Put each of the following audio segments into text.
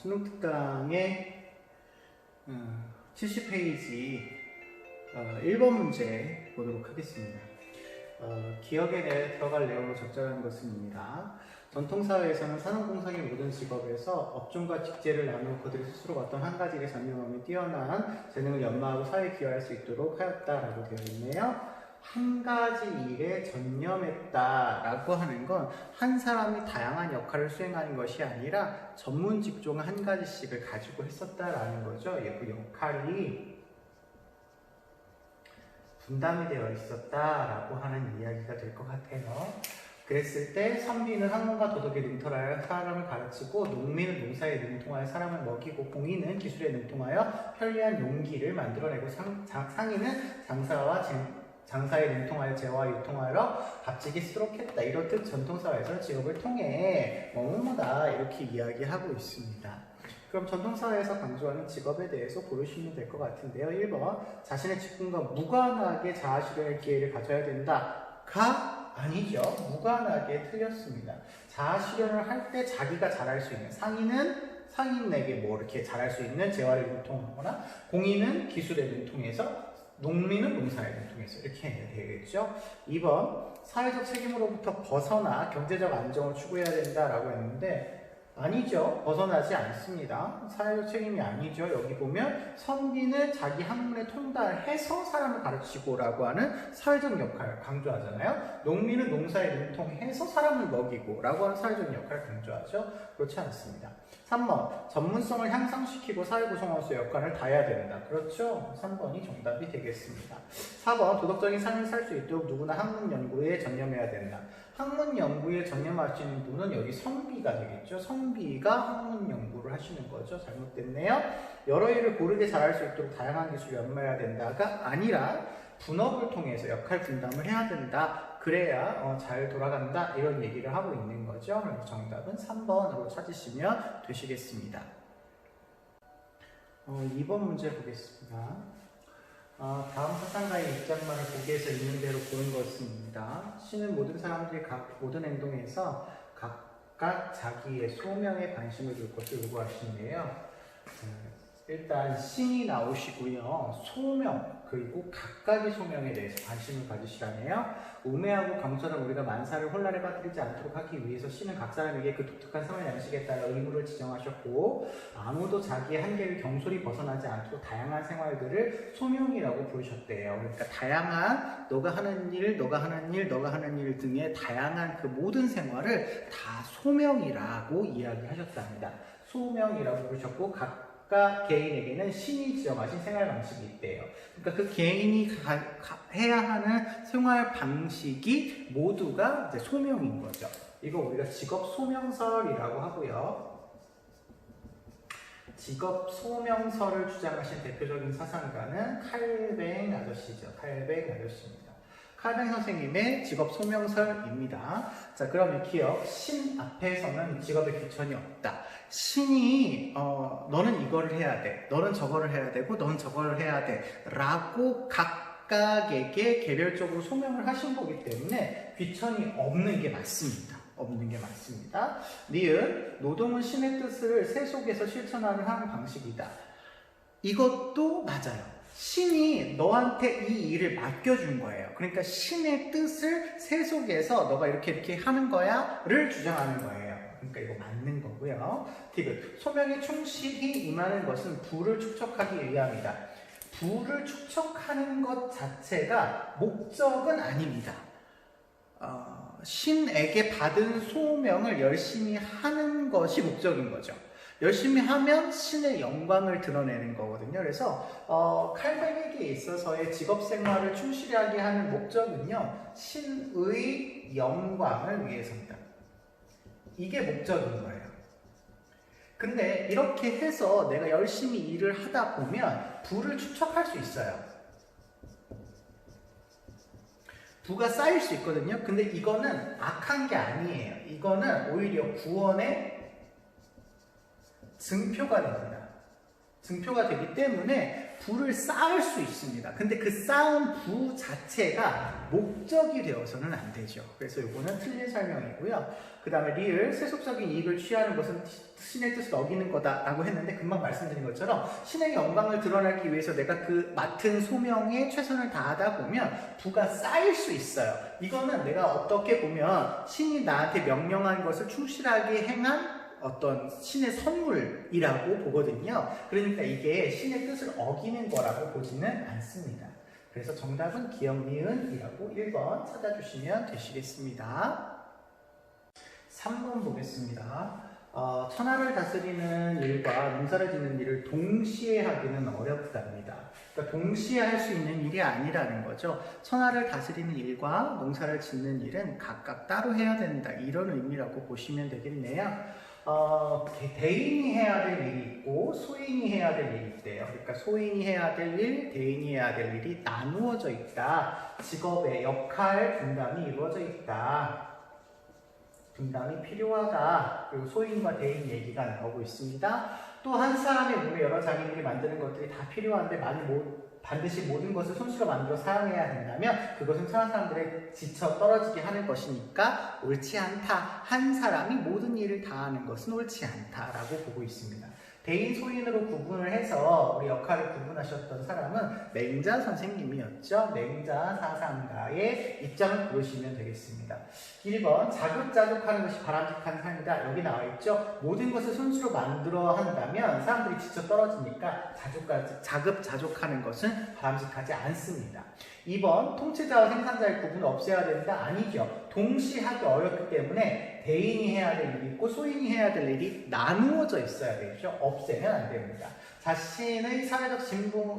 수능 특강의 70페이지 1번 문제 보도록 하겠습니다. 기억에 대해 들어갈 내용으로 적절한 것은입니다. 전통사회에서는 산업공상의 모든 직업에서 업종과 직제를 나누어 그들이 스스로 어떤 한 가지 일에 전념하며 뛰어난 재능을 연마하고 사회에 기여할 수 있도록 하였다라고 되어 있네요. 한 가지 일에 전념했다라고 하는 건 한 사람이 다양한 역할을 수행하는 것이 아니라 전문 직종 한 가지씩을 가지고 했었다라는 거죠. 그 역할이 분담이 되어 있었다라고 하는 이야기가 될 것 같아요. 그랬을 때 선비는 학문과 도덕에 능통하여 사람을 가르치고, 농민은 농사에 능통하여 사람을 먹이고, 공인은 기술에 능통하여 편리한 용기를 만들어내고, 상인은 장사에 능통하여 재화와 유통하여 값지게 쓰도록 했다. 이렇듯 전통사회에서 직업을 통해 뭐뭐다 이렇게 이야기하고 있습니다. 그럼 전통사회에서 강조하는 직업에 대해서 고르시면 될 것 같은데요. 1번, 자신의 직분과 무관하게 자아실현의 기회를 가져야 된다가 아니죠. 무관하게 틀렸습니다. 자아실현을 할 때 자기가 잘할 수 있는, 상인은 상인에게 뭐 이렇게 잘할 수 있는 재화를 능통하거나, 공인은 기술에 능통해서, 농민은 농사에 능통해서 이렇게 해야 되겠죠. 2번, 사회적 책임으로부터 벗어나 경제적 안정을 추구해야 된다라고 했는데 아니죠. 벗어나지 않습니다. 사회적 책임이 아니죠. 여기 보면 선비는 자기 학문에 통달해서 사람을 가르치고 라고 하는 사회적 역할을 강조하잖아요. 농민은 농사에 능통해서 사람을 먹이고 라고 하는 사회적 역할을 강조하죠. 그렇지 않습니다. 3번, 전문성을 향상시키고 사회 구성원수의 역할을 다해야 된다. 그렇죠. 3번이 정답이 되겠습니다. 4번, 도덕적인 삶을 살 수 있도록 누구나 학문 연구에 전념해야 된다. 학문 연구에 전념하시는 분은 여기 선비가 되겠죠. 선비가 학문 연구를 하시는 거죠. 잘못됐네요. 여러 일을 고르게 잘할 수 있도록 다양한 기술을 연마해야 된다가 아니라 분업을 통해서 역할 분담을 해야 된다. 그래야 잘 돌아간다. 이런 얘기를 하고 있는 거죠. 그래서 정답은 3번으로 찾으시면 되시겠습니다. 2번 문제 보겠습니다. 다음 사상가의 입장만을 보기에서 있는 대로 보는 것입니다. 신은 모든 사람들이 모든 행동에서 각각 자기의 소명에 관심을 둘 것을 요구하시는데요. 일단 신이 나오시고요. 소명, 그리고 각각의 소명에 대해서 관심을 가지시라네요. 우매하고 겸손한 우리가 만사를 혼란에 빠뜨리지 않도록 하기 위해서 신은 각 사람에게 그 독특한 생활 양식에 따라 의무를 지정하셨고, 아무도 자기의 한계를 경솔히 벗어나지 않도록 다양한 생활들을 소명이라고 부르셨대요. 그러니까 다양한 너가 하는 일, 너가 하는 일, 너가 하는 일 등의 다양한 그 모든 생활을 다 소명이라고 이야기하셨답니다. 소명이라고 부르셨고, 각각 개인에게는 신이 지정하신 생활 방식이 있대요. 그러니까 그 개인이 해야 하는 생활 방식이 모두가 이제 소명인 거죠. 이거 우리가 직업 소명설이라고 하고요. 직업 소명설을 주장하신 대표적인 사상가는 칼뱅 아저씨죠. 칼뱅 아저씨입니다. 칼뱅 선생님의 직업 소명설입니다. 자, 그러면 기억, 신 앞에서는 직업에 귀천이 없다. 신이 너는 이거를 해야 돼, 너는 저거를 해야 되고, 너는 저거를 해야 돼 라고 각각에게 개별적으로 소명을 하신 거기 때문에 귀천이 없는 게 맞습니다. 없는 게 맞습니다. 니은, 노동은 신의 뜻을 세 속에서 실천하는 한 방식이다. 이것도 맞아요. 신이 너한테 이 일을 맡겨준 거예요. 그러니까 신의 뜻을 세 속에서 너가 이렇게 하는 거야 를 주장하는 거예요. 그러니까 이거 맞는 거고요. 디귿, 소명에 충실히 임하는 것은 부를 축적하기 위함이다. 부를 축적하는 것 자체가 목적은 아닙니다. 신에게 받은 소명을 열심히 하는 것이 목적인 거죠. 열심히 하면 신의 영광을 드러내는 거거든요. 그래서 칼뱅에게 있어서의 직업생활을 충실하게 하는 목적은요, 신의 영광을 위해서입니다. 이게 목적인 거예요. 근데 이렇게 해서 내가 열심히 일을 하다 보면 부를 축적할 수 있어요. 부가 쌓일 수 있거든요. 근데 이거는 악한 게 아니에요. 이거는 오히려 구원의 증표가 됩니다. 증표가 되기 때문에 부를 쌓을 수 있습니다. 근데 그 쌓은 부 자체가 목적이 되어서는 안 되죠. 그래서 이거는 틀린 설명이고요. 그 다음에 리을, 세속적인 이익을 취하는 것은 신의 뜻을 어기는 거다라고 했는데 금방 말씀드린 것처럼 신의 영광을 드러내기 위해서 내가 그 맡은 소명에 최선을 다하다 보면 부가 쌓일 수 있어요. 이거는 내가 어떻게 보면 신이 나한테 명령한 것을 충실하게 행한 어떤 신의 선물이라고 보거든요. 그러니까 이게 신의 뜻을 어기는 거라고 보지는 않습니다. 그래서 정답은 기역, 니은이라고 1번 찾아주시면 되시겠습니다. 3번 보겠습니다. 천하를 다스리는 일과 농사를 짓는 일을 동시에 하기는 어렵답니다. 그러니까 동시에 할 수 있는 일이 아니라는 거죠. 천하를 다스리는 일과 농사를 짓는 일은 각각 따로 해야 된다. 이런 의미라고 보시면 되겠네요. 대인이 해야 될 일이 있고 소인이 해야 될 일이 있대요. 그러니까 소인이 해야 될 일, 대인이 해야 될 일이 나누어져 있다. 직업의 역할 분담이 이루어져 있다. 분담이 필요하다. 그리고 소인과 대인 얘기가 나오고 있습니다. 또 한 사람의 몸에 여러 장인들이 만드는 것들이 다 필요한데 반드시 모든 것을 손수로 만들어 사용해야 된다면 그것은 천하 사람들의 지쳐 떨어지게 하는 것이니까 옳지 않다. 한 사람이 모든 일을 다 하는 것은 옳지 않다라고 보고 있습니다. 대인, 소인으로 구분을 해서 우리 역할을 구분하셨던 사람은 맹자 선생님이었죠. 맹자 사상가의 입장을 보시면 되겠습니다. 1번, 자급자족하는 것이 바람직한 삶이다. 여기 나와 있죠. 모든 것을 손수로 만들어 한다면 사람들이 지쳐 떨어지니까 자급자족하는 것은 바람직하지 않습니다. 2번, 통치자와 생산자의 구분을 없애야 된다. 아니죠. 동시에 하기 어렵기 때문에 대인이 해야 될 일이 있고 소인이 해야 될 일이 나누어져 있어야 되죠. 없애면 안 됩니다. 자신의 사회적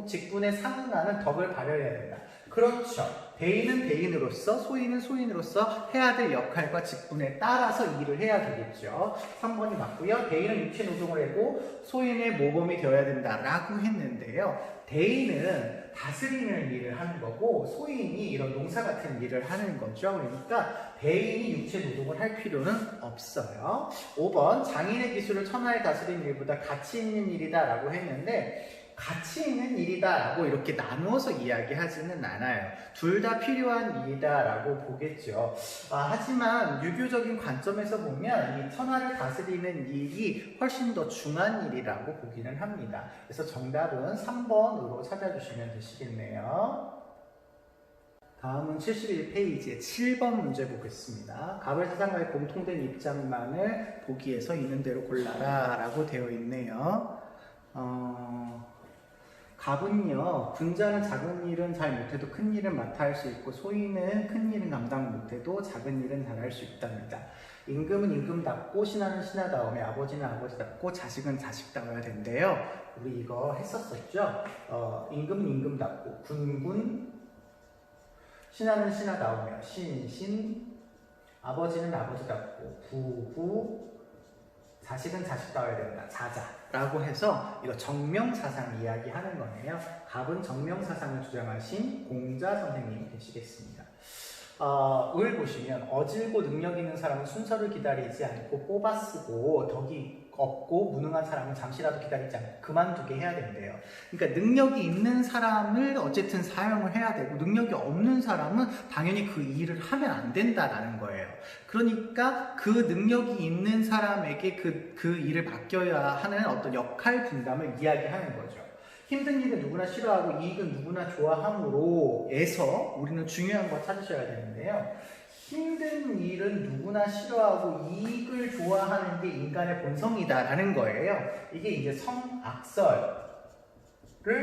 직분에 상응하는 덕을 발휘해야 된다. 그렇죠. 대인은 대인으로서 소인은 소인으로서 해야 될 역할과 직분에 따라서 일을 해야 되겠죠. 3번이 맞고요. 대인은 육체 노동을 하고 소인의 모범이 되어야 된다라고 했는데요. 대인은 다스리는 일을 하는 거고 소인이 이런 농사 같은 일을 하는 거죠. 그러니까 대인이 육체 노동을 할 필요는 없어요. 5번, 장인의 기술을 천하에 다스리는 일보다 가치 있는 일이다 라고 했는데 가치 있는 일이다 라고 이렇게 나누어서 이야기하지는 않아요. 둘 다 필요한 일이다 라고 보겠죠. 하지만 유교적인 관점에서 보면 이 천하를 다스리는 일이 훨씬 더 중요한 일이라고 보기는 합니다. 그래서 정답은 3번으로 찾아주시면 되시겠네요. 다음은 71페이지의 7번 문제 보겠습니다. 갑을 사상가의 공통된 입장만을 보기에서 있는 대로 골라라 라고 되어 있네요. 갑은요, 군자는 작은 일은 잘 못해도 큰 일은 맡아 할 수 있고 소인은 큰 일은 감당 못해도 작은 일은 잘할 수 있답니다. 임금은 임금답고 신하는 신하다움에 아버지는 아버지답고 자식은 자식다워야 된대요. 우리 이거 했었었죠. 임금은 임금답고 군군 신하는 신하다우며 신신 아버지는 아버지답고 부부 자식은 자식다워야 된다. 자자라고 해서 이거 정명사상 이야기하는 거네요. 갑은 정명사상을 주장하신 공자 선생님이 되시겠습니다. 을 보시면 어질고 능력 있는 사람은 순서를 기다리지 않고 뽑아 쓰고 덕이 없고 무능한 사람은 잠시라도 기다리지 않고 그만두게 해야 된대요. 그러니까 능력이 있는 사람을 어쨌든 사용을 해야 되고 능력이 없는 사람은 당연히 그 일을 하면 안 된다라는 거예요. 그러니까 그 능력이 있는 사람에게 그 일을 맡겨야 하는 어떤 역할 분담을 이야기하는 거죠. 힘든 일은 누구나 싫어하고 이익은 누구나 좋아함으로 해서 우리는 중요한 거 찾으셔야 되는데요. 힘든 일은 누구나 싫어하고 이익을 좋아하는 게 인간의 본성이다라는 거예요. 이게 이제 성악설을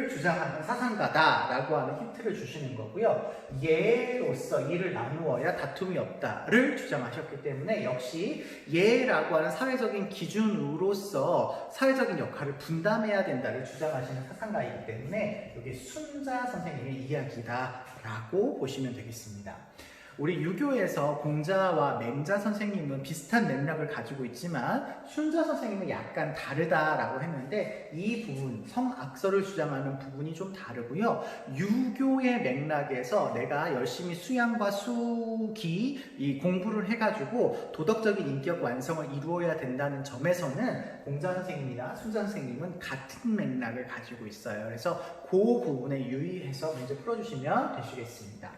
주장하는 사상가다라고 하는 힌트를 주시는 거고요. 예로서 일을 나누어야 다툼이 없다를 주장하셨기 때문에 역시 예라고 하는 사회적인 기준으로서 사회적인 역할을 분담해야 된다를 주장하시는 사상가이기 때문에 여기 순자 선생님의 이야기다라고 보시면 되겠습니다. 우리 유교에서 공자와 맹자 선생님은 비슷한 맥락을 가지고 있지만 순자 선생님은 약간 다르다라고 했는데 이 부분, 성악설을 주장하는 부분이 좀 다르고요. 유교의 맥락에서 내가 열심히 수양과 수기 이 공부를 해가지고 도덕적인 인격 완성을 이루어야 된다는 점에서는 공자 선생님이나 순자 선생님은 같은 맥락을 가지고 있어요. 그래서 그 부분에 유의해서 문제 풀어주시면 되시겠습니다.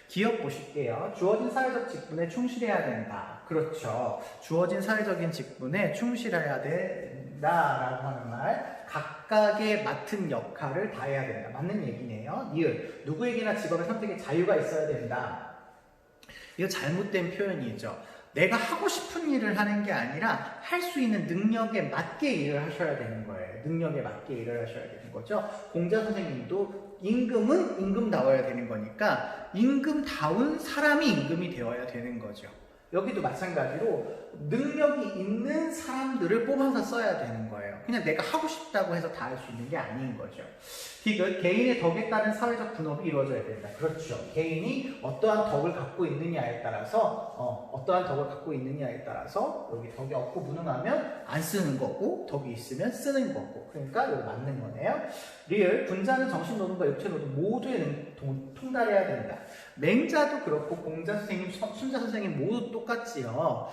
기억 보실게요. 주어진 사회적 직분에 충실해야 된다. 그렇죠. 주어진 사회적인 직분에 충실해야 된다라고 하는 말. 각각의 맡은 역할을 다해야 된다. 맞는 얘기네요. 니을. 누구에게나 직업의 선택에 자유가 있어야 된다. 이거 잘못된 표현이죠. 내가 하고 싶은 일을 하는 게 아니라 할 수 있는 능력에 맞게 일을 하셔야 되는 거예요. 능력에 맞게 일을 하셔야 되는 거죠. 공자 선생님도 임금은 임금다워야 되는 거니까 임금다운 사람이 임금이 되어야 되는 거죠. 여기도 마찬가지로 능력이 있는 사람들을 뽑아서 써야 되는 거예요. 그냥 내가 하고 싶다고 해서 다 할 수 있는 게 아닌 거죠. 디귿, 개인의 덕에 따른 사회적 분업이 이루어져야 된다. 그렇죠. 개인이 어떠한 덕을 갖고 있느냐에 따라서 여기 덕이 없고 무능하면 안 쓰는 거고 덕이 있으면 쓰는 거고 그러니까 이거 맞는 거네요. 리을, 군자는 정신노동과 육체노동 모두에 통달해야 된다. 맹자도 그렇고 공자 선생님, 순자 선생님 모두 똑같지요.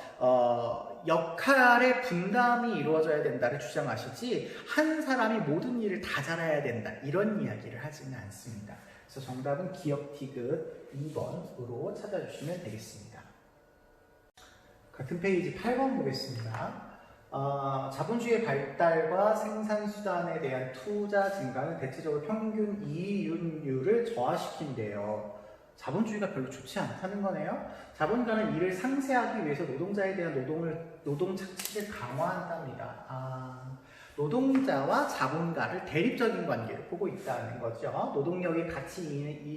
역할의 분담이 이루어져야 된다를 주장하시지 한 사람이 모든 일을 다 잘해야 된다 이런 이야기를 하지는 않습니다. 그래서 정답은 기억 디귿 2번으로 찾아주시면 되겠습니다. 같은 페이지 8번 보겠습니다. 자본주의의 발달과 생산수단에 대한 투자 증가는 대체적으로 평균 이윤율을 저하시킨대요. 자본주의가 별로 좋지 않다는 거네요. 자본가는 이를 상쇄하기 위해서 노동자에 대한 노동 착취를 강화한답니다. 노동자와 자본가를 대립적인 관계로 보고 있다는 거죠. 노동력의 가치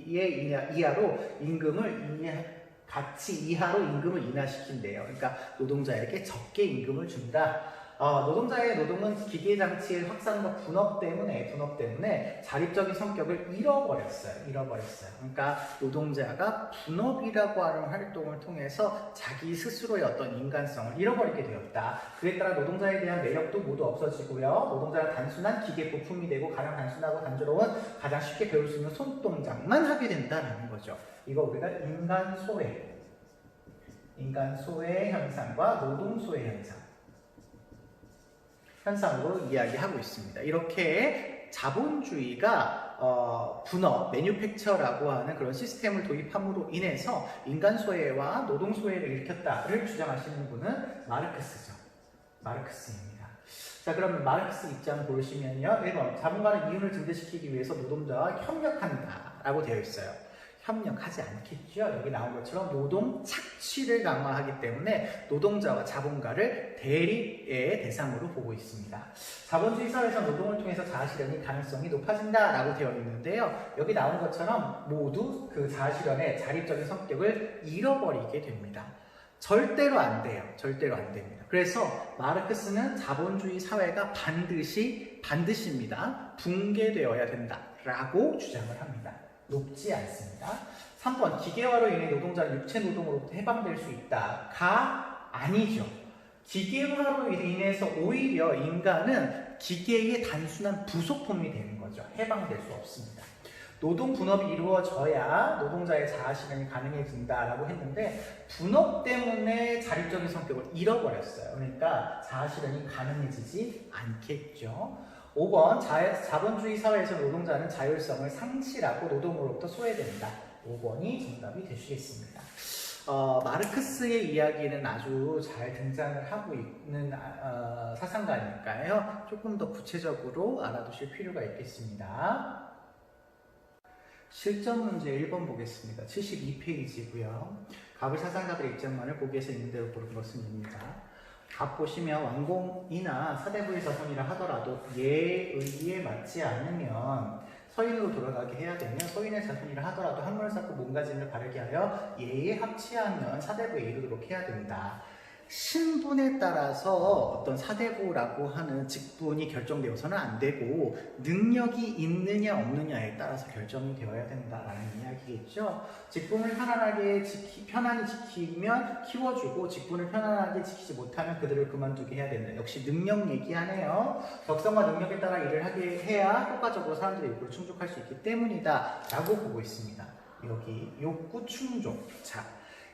이하로 임금을 가치 이하로 임금을 인하시킨대요. 그러니까 노동자에게 적게 임금을 준다. 노동자의 노동은 기계장치의 확산과 분업 때문에 자립적인 성격을 잃어버렸어요. 그러니까 노동자가 분업이라고 하는 활동을 통해서 자기 스스로의 어떤 인간성을 잃어버리게 되었다. 그에 따라 노동자에 대한 매력도 모두 없어지고요. 노동자가 단순한 기계 부품이 되고 가장 단순하고 단조로운 가장 쉽게 배울 수 있는 손동작만 하게 된다는 거죠. 이거 우리가 인간 소외 현상과 노동 소외 현상으로 이야기하고 있습니다. 이렇게 자본주의가 분업, 매뉴팩처라고 하는 그런 시스템을 도입함으로 인해서 인간 소외와 노동 소외를 일으켰다를 주장하시는 분은 마르크스입니다. 자, 그러면 마르크스 입장 보시면요. 1번, 자본가는 이윤을 증대시키기 위해서 노동자와 협력한다라고 되어 있어요. 협력하지 않겠죠. 여기 나온 것처럼 노동 착취를 강화하기 때문에 노동자와 자본가를 대립의 대상으로 보고 있습니다. 자본주의 사회에서 노동을 통해서 자아실현이 가능성이 높아진다라고 되어 있는데요. 여기 나온 것처럼 모두 그 자아실현의 자립적인 성격을 잃어버리게 됩니다. 절대로 안 돼요. 절대로 안 됩니다. 그래서 마르크스는 자본주의 사회가 반드시입니다. 붕괴되어야 된다라고 주장을 합니다. 높지 않습니다. 3번, 기계화로 인해 노동자는 육체 노동으로부터 해방될 수 있다가 아니죠. 기계화로 인해서 오히려 인간은 기계의 단순한 부속품이 되는 거죠. 해방될 수 없습니다. 노동 분업이 이루어져야 노동자의 자아실현이 가능해진다라고 했는데 분업 때문에 자립적인 성격을 잃어버렸어요. 그러니까 자아실현이 가능해지지 않겠죠. 5번, 자본주의 사회에서 노동자는 자율성을 상실하고 노동으로부터 소외된다. 5번이 정답이 되시겠습니다. 마르크스의 이야기는 아주 잘 등장을 하고 있는 사상가니까요. 조금 더 구체적으로 알아두실 필요가 있겠습니다. 실전 문제 1번 보겠습니다. 72페이지고요. 갑을 사상가들의 입장만을 보기에서 있는 대로 고른 것은입니다. 갑 보시면 왕공이나 사대부의 자손이라 하더라도 예의에 맞지 않으면 서인으로 돌아가게 해야 되며 서인의 자손이라 하더라도 한문을 쌓고 몸가짐을 바르게 하여 예의에 합치하면 사대부에 이르도록 해야 된다. 신분에 따라서 어떤 사대부라고 하는 직분이 결정되어서는 안 되고 능력이 있느냐 없느냐에 따라서 결정이 되어야 된다라는 이야기겠죠. 직분을 편안히 지키면 키워주고 직분을 편안하게 지키지 못하면 그들을 그만두게 해야 된다. 역시 능력 얘기하네요. 덕성과 능력에 따라 일을 하게 해야 효과적으로 사람들의 욕구를 충족할 수 있기 때문이다 라고 보고 있습니다. 여기 욕구 충족. 자,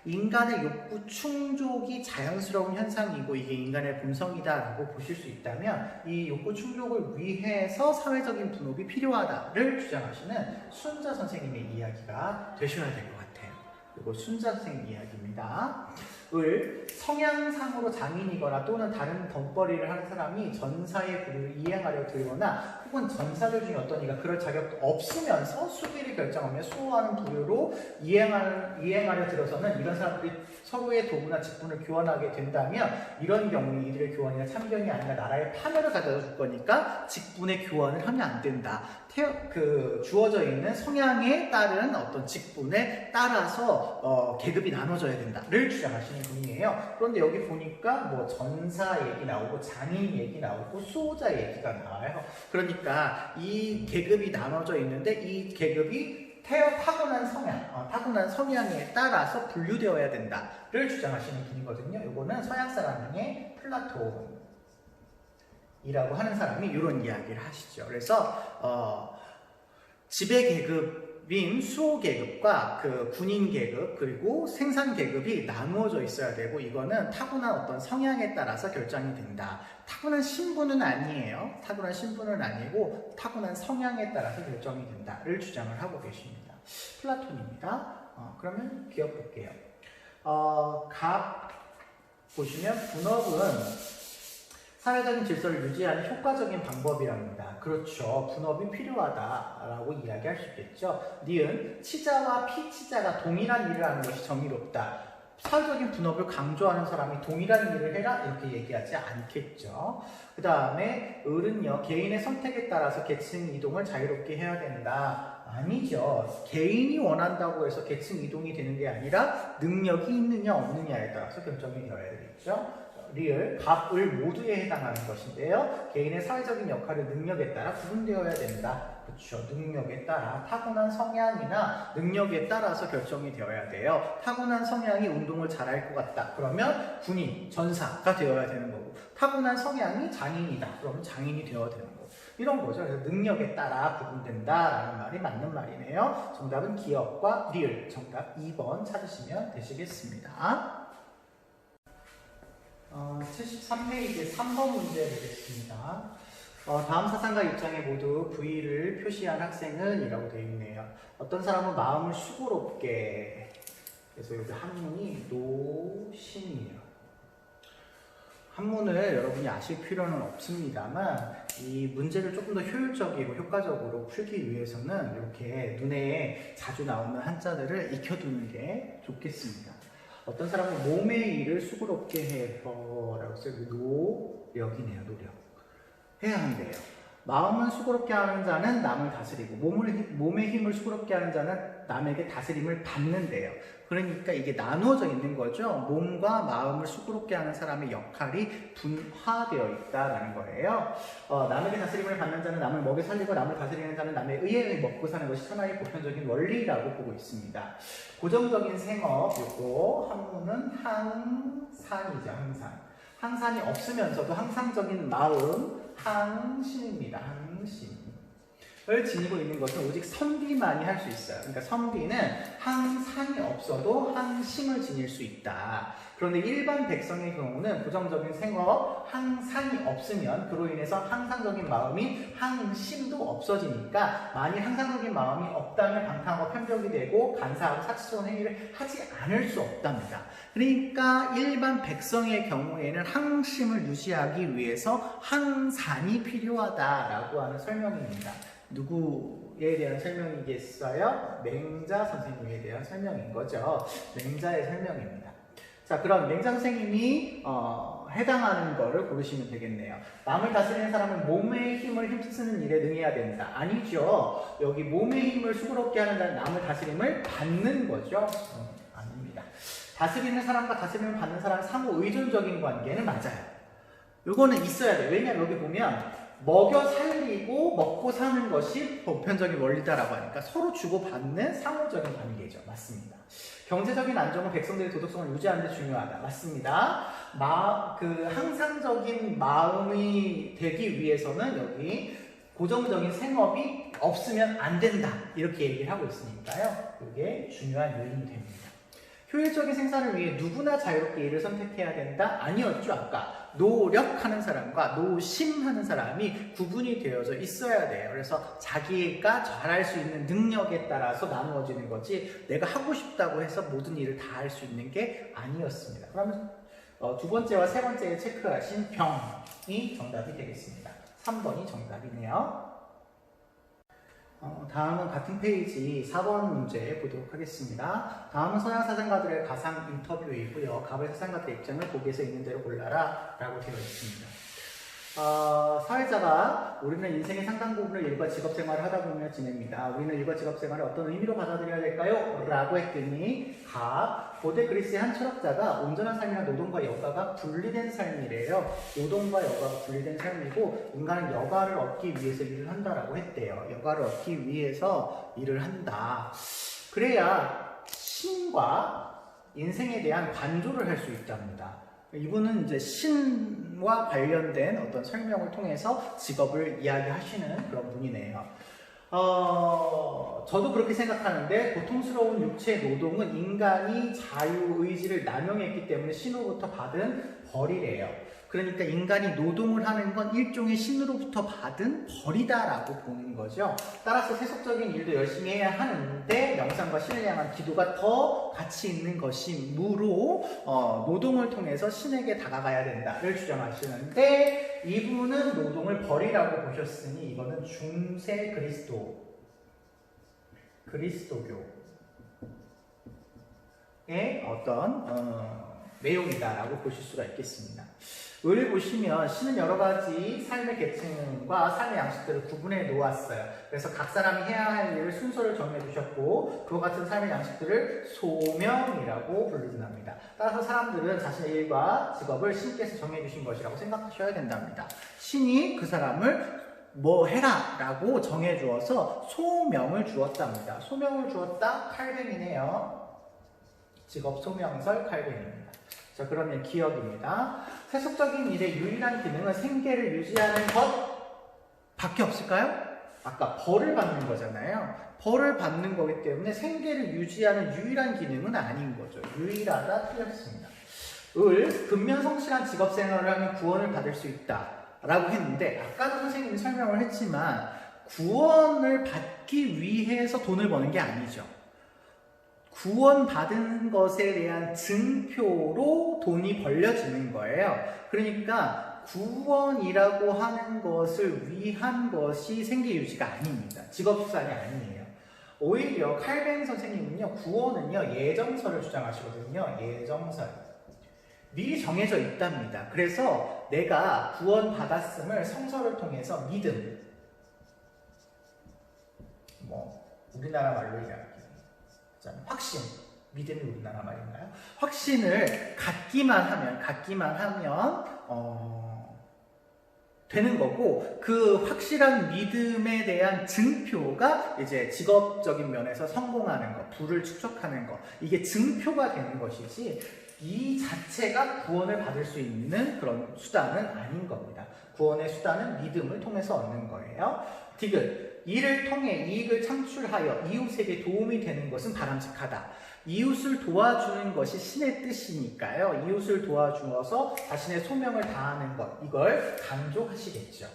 인간의 욕구 충족이 자연스러운 현상이고 이게 인간의 본성이다라고 보실 수 있다면 이 욕구 충족을 위해서 사회적인 분업이 필요하다를 주장하시는 순자 선생님의 이야기가 되셔야 될 것 같아요. 이거 순자 선생님 이야기입니다. 을 성향상으로 장인이거나 또는 다른 덤벌이를 하는 사람이 전사의 부를 이행하려 들거나 혹은 전사들 중에 어떤 이가 그럴 자격도 없으면서 수비를 결정하며 수호하는 부류로 이행하려 들어서는 이런 사람들이 서로의 도구나 직분을 교환하게 된다면 이런 경우에 이들의 교환이나 참견이 아니라 나라의 파멸을 가져다 줄 거니까 직분의 교환을 하면 안 된다. 주어져 있는 성향에 따른 어떤 직분에 따라서 계급이 나눠져야 된다를 주장하시는 분이에요. 그런데 여기 보니까 뭐 전사 얘기 나오고 장인 얘기 나오고 수호자 얘기가 나와요. 그러니까 이 계급이 나눠져 있는데 이 계급이 타고난 성향에 따라서 분류되어야 된다를 주장하시는 분이거든요. 이거는 서양 사람 중에 플라톤 이라고 하는 사람이 이런 이야기를 하시죠. 그래서 지배 계급인 수호 계급과 그 군인 계급 그리고 생산 계급이 나누어져 있어야 되고 이거는 타고난 어떤 성향에 따라서 결정이 된다. 타고난 신분은 아니에요. 타고난 신분은 아니고 타고난 성향에 따라서 결정이 된다를 주장을 하고 계십니다. 플라톤입니다. 그러면 기억 볼게요. 갑 보시면 분업은 사회적인 질서를 유지하는 효과적인 방법이랍니다. 그렇죠. 분업이 필요하다라고 이야기할 수 있겠죠. 니은 치자와 피치자가 동일한 일을 하는 것이 정의롭다. 사회적인 분업을 강조하는 사람이 동일한 일을 해라 이렇게 얘기하지 않겠죠. 그 다음에 을은요. 개인의 선택에 따라서 계층 이동을 자유롭게 해야 된다. 아니죠. 개인이 원한다고 해서 계층 이동이 되는 게 아니라 능력이 있느냐 없느냐에 따라서 결정이 되어야 되겠죠. 리을, 갑, 을 모두에 해당하는 것인데요. 개인의 사회적인 역할의 능력에 따라 구분되어야 된다. 그렇죠. 능력에 따라 타고난 성향이나 능력에 따라서 결정이 되어야 돼요. 타고난 성향이 운동을 잘할 것 같다. 그러면 군인, 전사가 되어야 되는 거고 타고난 성향이 장인이다. 그러면 장인이 되어야 되는 거고 이런 거죠. 그래서 능력에 따라 구분된다라는 말이 맞는 말이네요. 정답은 기억과 리을. 정답 2번 찾으시면 되시겠습니다. 73페이지 3번 문제 되겠습니다. 다음 사상과 입장에 모두 V를 표시한 학생은 이라고 되어 있네요. 어떤 사람은 마음을 수고롭게 그래서 여기 한문이 노신이에요. 한문을 여러분이 아실 필요는 없습니다만 이 문제를 조금 더 효율적이고 효과적으로 풀기 위해서는 이렇게 눈에 자주 나오는 한자들을 익혀두는 게 좋겠습니다. 어떤 사람은 몸의 일을 수고롭게 해라고 써요. 노력이네요. 노력. 해야 한대요. 마음은 수고롭게 하는 자는 남을 다스리고 몸의 힘을 수고롭게 하는 자는 남에게 다스림을 받는데요. 그러니까 이게 나누어져 있는 거죠. 몸과 마음을 수고롭게 하는 사람의 역할이 분화되어 있다라는 거예요. 남에게 다스림을 받는 자는 남을 먹여 살리고 남을 다스리는 자는 남의 의에 먹고 사는 것이 천하의 보편적인 원리라고 보고 있습니다. 고정적인 생업, 요거 한문은 항산이죠. 항산이 없으면서도 항상적인 마음, 항심입니다. 항심을 지니고 있는 것은 오직 선비만이 할 수 있어요. 그러니까 선비는 항산이 없어도 항심을 지닐 수 있다. 그런데 일반 백성의 경우는 고정적인 생업, 항산이 없으면 그로 인해서 항상적인 마음인 항심도 없어지니까 만일 항상적인 마음이 없다면 방탕하고 편벽이 되고 간사하고 사치스러운 행위를 하지 않을 수 없답니다. 그러니까 일반 백성의 경우에는 항심을 유지하기 위해서 항산이 필요하다라고 하는 설명입니다. 누구에 대한 설명이겠어요? 맹자 선생님에 대한 설명인 거죠. 맹자의 설명입니다. 자, 그럼 맹자 선생님이 해당하는 거를 고르시면 되겠네요. 남을 다스리는 사람은 몸의 힘을 힘쓰는 일에 능해야 된다. 아니죠. 여기 몸의 힘을 수고롭게 하는 자는 남을 다스림을 받는 거죠. 아닙니다. 다스리는 사람과 다스림을 받는 사람 상호 의존적인 관계는 맞아요. 이거는 있어야 돼요. 왜냐하면 여기 보면 먹여 살리고 먹고 사는 것이 보편적인 원리다라고 하니까 서로 주고받는 상호적인 관계죠. 맞습니다. 경제적인 안정은 백성들의 도덕성을 유지하는 데 중요하다. 맞습니다. 항상적인 마음이 되기 위해서는 여기 고정적인 생업이 없으면 안 된다. 이렇게 얘기를 하고 있으니까요. 이게 중요한 요인이 됩니다. 효율적인 생산을 위해 누구나 자유롭게 일을 선택해야 된다? 아니었죠, 아까. 노력하는 사람과 노심하는 사람이 구분이 되어져 있어야 돼요. 그래서 자기가 잘할 수 있는 능력에 따라서 나누어지는 거지 내가 하고 싶다고 해서 모든 일을 다 할 수 있는 게 아니었습니다. 그러면 두 번째와 세 번째에 체크하신 병이 정답이 되겠습니다. 3번이 정답이네요. 다음은 같은 페이지 4번 문제 보도록 하겠습니다. 다음은 서양 사상가들의 가상 인터뷰이고요. 가발 사상가들의 입장을 거기에서 있는 대로 골라라 라고 되어 있습니다. 사회자가 우리는 인생의 상당 부분을 일과 직업생활을 하다 보면 지냅니다. 우리는 일과 직업생활을 어떤 의미로 받아들여야 될까요? 라고 했더니 고대 그리스의 한 철학자가 온전한 삶이나 노동과 여가가 분리된 삶이래요. 노동과 여가가 분리된 삶이고 인간은 여가를 얻기 위해서 일을 한다라고 했대요. 여가를 얻기 위해서 일을 한다. 그래야 신과 인생에 대한 관조를 할 수 있답니다. 이분은 이제 신과 관련된 어떤 설명을 통해서 직업을 이야기하시는 그런 분이네요. 저도 그렇게 생각하는데 고통스러운 육체 노동은 인간이 자유의지를 남용했기 때문에 신으로부터 받은 벌이래요. 그러니까 인간이 노동을 하는 건 일종의 신으로부터 받은 벌이다라고 보는 거죠. 따라서 세속적인 일도 열심히 해야 하는데 명상과 신을 향한 기도가 더 가치 있는 것이므로 노동을 통해서 신에게 다가가야 된다를 주장하시는데 이분은 노동을 벌이라고 보셨으니 이거는 중세 그리스도교의 어떤 내용이다라고 보실 수가 있겠습니다. 을 보시면 신은 여러 가지 삶의 계층과 삶의 양식들을 구분해 놓았어요. 그래서 각 사람이 해야 할 일을 순서를 정해 주셨고 그와 같은 삶의 양식들을 소명이라고 부르진답니다. 따라서 사람들은 자신의 일과 직업을 신께서 정해 주신 것이라고 생각하셔야 된답니다. 신이 그 사람을 뭐 해라 라고 정해 주어서 소명을 주었답니다. 소명을 주었다? 칼뱅이네요. 직업 소명설 칼뱅입니다. 자, 그러면 기억입니다. 세속적인 일의 유일한 기능은 생계를 유지하는 것 밖에 없을까요? 아까 벌을 받는 거잖아요. 벌을 받는 거기 때문에 생계를 유지하는 유일한 기능은 아닌 거죠. 유일하다 틀렸습니다. 근면 성실한 직업 생활을 하면 구원을 받을 수 있다 라고 했는데 아까도 선생님이 설명을 했지만 구원을 받기 위해서 돈을 버는 게 아니죠. 구원받은 것에 대한 증표로 돈이 벌려지는 거예요. 그러니까 구원이라고 하는 것을 위한 것이 생계유지가 아닙니다. 직업수단이 아니에요. 오히려 칼뱅 선생님은요, 구원은요, 예정설을 주장하시거든요. 예정설. 미리 정해져 있답니다. 그래서 내가 구원받았음을 성서를 통해서 믿음. 우리나라 말로 이야기. 확신, 믿음이 우리나라 말인가요? 확신을 갖기만 하면 되는 거고 그 확실한 믿음에 대한 증표가 이제 직업적인 면에서 성공하는 거, 부를 축적하는 거 이게 증표가 되는 것이지 이 자체가 구원을 받을 수 있는 그런 수단은 아닌 겁니다. 구원의 수단은 믿음을 통해서 얻는 거예요. 디귿. 이를 통해 이익을 창출하여 이웃에게 도움이 되는 것은 바람직하다. 이웃을 도와주는 것이 신의 뜻이니까요. 이웃을 도와주어서 자신의 소명을 다하는 것, 이걸 강조하시겠죠.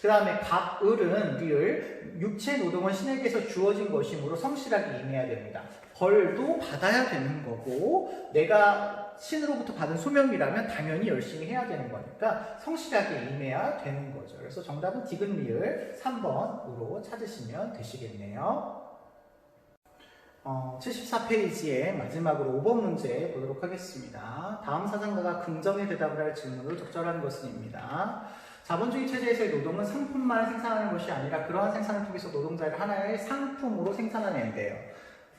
그 다음에 을은 리을, 육체 노동은 신에게서 주어진 것이므로 성실하게 임해야 됩니다. 벌도 받아야 되는 거고 내가 신으로부터 받은 소명이라면 당연히 열심히 해야 되는 거니까 성실하게 임해야 되는 거죠. 그래서 정답은 디귿리을 3번으로 찾으시면 되시겠네요. 74페이지의 마지막으로 5번 문제 보도록 하겠습니다. 다음 사상가가 긍정의 대답을 할 질문으로 적절한 것은입니다. 자본주의 체제에서의 노동은 상품만 생산하는 것이 아니라 그러한 생산을 통해서 노동자를 하나의 상품으로 생산해낸대요.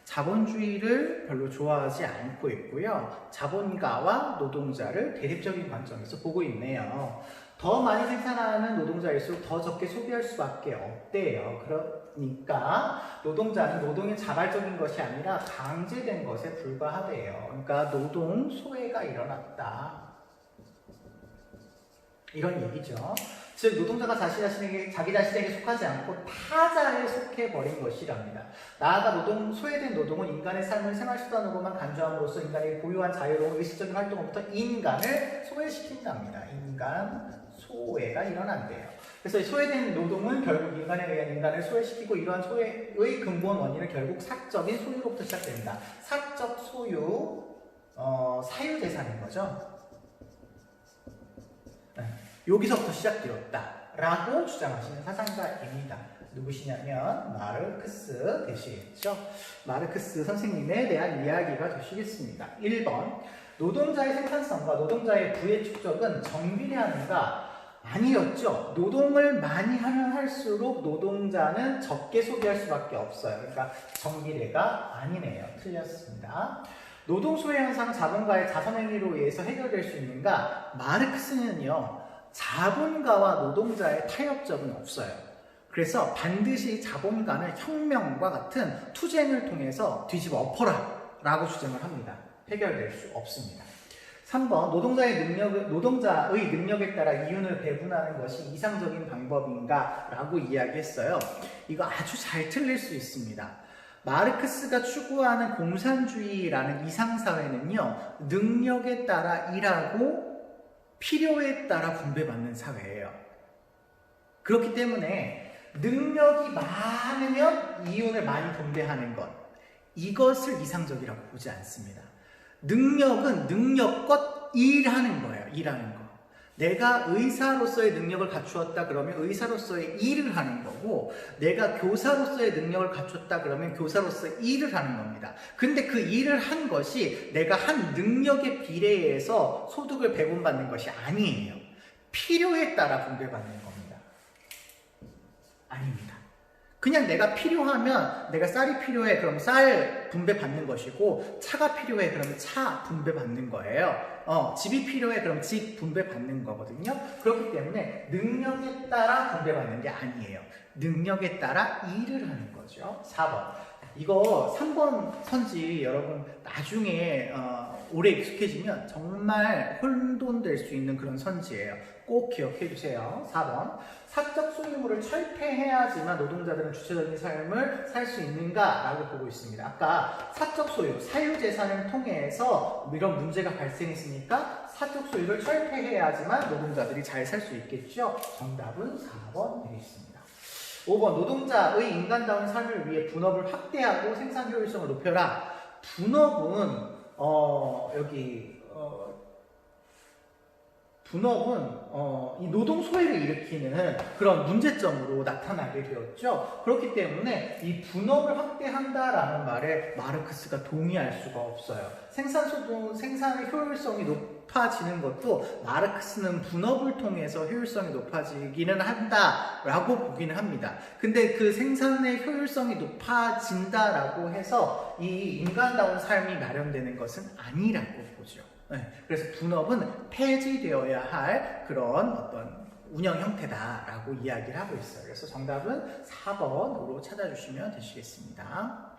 자본주의를 별로 좋아하지 않고 있고요. 자본가와 노동자를 대립적인 관점에서 보고 있네요. 더 많이 생산하는 노동자일수록 더 적게 소비할 수밖에 없대요. 그러니까 노동자는 노동이 자발적인 것이 아니라 강제된 것에 불과하대요. 그러니까 노동 소외가 일어났다. 이런 얘기죠. 즉 노동자가 자기 자신에게 속하지 않고 타자에 속해버린 것이랍니다. 나아가 소외된 노동은 인간의 삶을 생활수단으로만 간주함으로써 인간의 고유한 자유로운 의식적인 활동으로부터 인간을 소외시킨답니다. 인간 소외가 일어난대요. 그래서 이 소외된 노동은 결국 인간에 의한 인간을 소외시키고 이러한 소외의 근본 원인은 결국 사적인 소유로부터 시작됩니다. 사적 소유, 사유재산인 거죠. 여기서부터 시작되었다라고 주장하시는 사상가입니다. 누구시냐면 마르크스 되시겠죠. 마르크스 선생님에 대한 이야기가 되시겠습니다. 1번 노동자의 생산성과 노동자의 부의 축적은 정비례하는가? 아니었죠. 노동을 많이 하면 할수록 노동자는 적게 소비할 수밖에 없어요. 그러니까 정비례가 아니네요. 틀렸습니다. 노동 소외 현상은 자본가의 자선행위로 의해서 해결될 수 있는가? 마르크스는요. 자본가와 노동자의 타협점은 없어요. 그래서 반드시 자본가는 혁명과 같은 투쟁을 통해서 뒤집어 엎어라 라고 주장을 합니다. 해결될 수 없습니다. 3번 노동자의 능력에 따라 이윤을 배분하는 것이 이상적인 방법인가 라고 이야기했어요. 이거 아주 잘 틀릴 수 있습니다. 마르크스가 추구하는 공산주의라는 이상사회는요, 능력에 따라 일하고 필요에 따라 분배받는 사회예요. 그렇기 때문에 능력이 많으면 이윤을 많이 분배하는 것, 이것을 이상적이라고 보지 않습니다. 능력은 능력껏 일하는 거예요. 일하는 거. 내가 의사로서의 능력을 갖추었다 그러면 의사로서의 일을 하는 거고, 내가 교사로서의 능력을 갖췄다 그러면 교사로서의 일을 하는 겁니다. 근데 그 일을 한 것이 내가 한 능력에 비례해서 소득을 배분받는 것이 아니에요. 필요에 따라 분배받는 겁니다. 아닙니다. 그냥 내가 필요하면 내가 쌀이 필요해 그럼 쌀 분배받는 것이고, 차가 필요해 그러면 차 분배받는 거예요. 집이 필요해 그럼 집 분배받는 거거든요. 그렇기 때문에 능력에 따라 분배받는 게 아니에요. 능력에 따라 일을 하는 거죠. 4번. 이거 3번 선지 여러분 나중에 오래 익숙해지면 정말 혼돈될 수 있는 그런 선지예요. 꼭 기억해 주세요. 4번. 사적 소유물을 철폐해야지만 노동자들은 주체적인 삶을 살 수 있는가? 라고 보고 있습니다. 아까 사적 소유, 사유재산을 통해서 이런 문제가 발생했으니까 사적 소유를 철폐해야지만 노동자들이 잘 살 수 있겠죠? 정답은 4번 되겠습니다. 5번. 노동자의 인간다운 삶을 위해 분업을 확대하고 생산 효율성을 높여라. 분업은 분업은 이 노동 소외를 일으키는 그런 문제점으로 나타나게 되었죠. 그렇기 때문에 이 분업을 확대한다라는 말에 마르크스가 동의할 수가 없어요. 생산의 효율성이 높아지는 것도 마르크스는 분업을 통해서 효율성이 높아지기는 한다라고 보기는 합니다. 근데 그 생산의 효율성이 높아진다라고 해서 이 인간다운 삶이 마련되는 것은 아니라고 보죠. 그래서 분업은 폐지되어야 할 그런 어떤 운영 형태다라고 이야기를 하고 있어요. 그래서 정답은 4번으로 찾아주시면 되시겠습니다.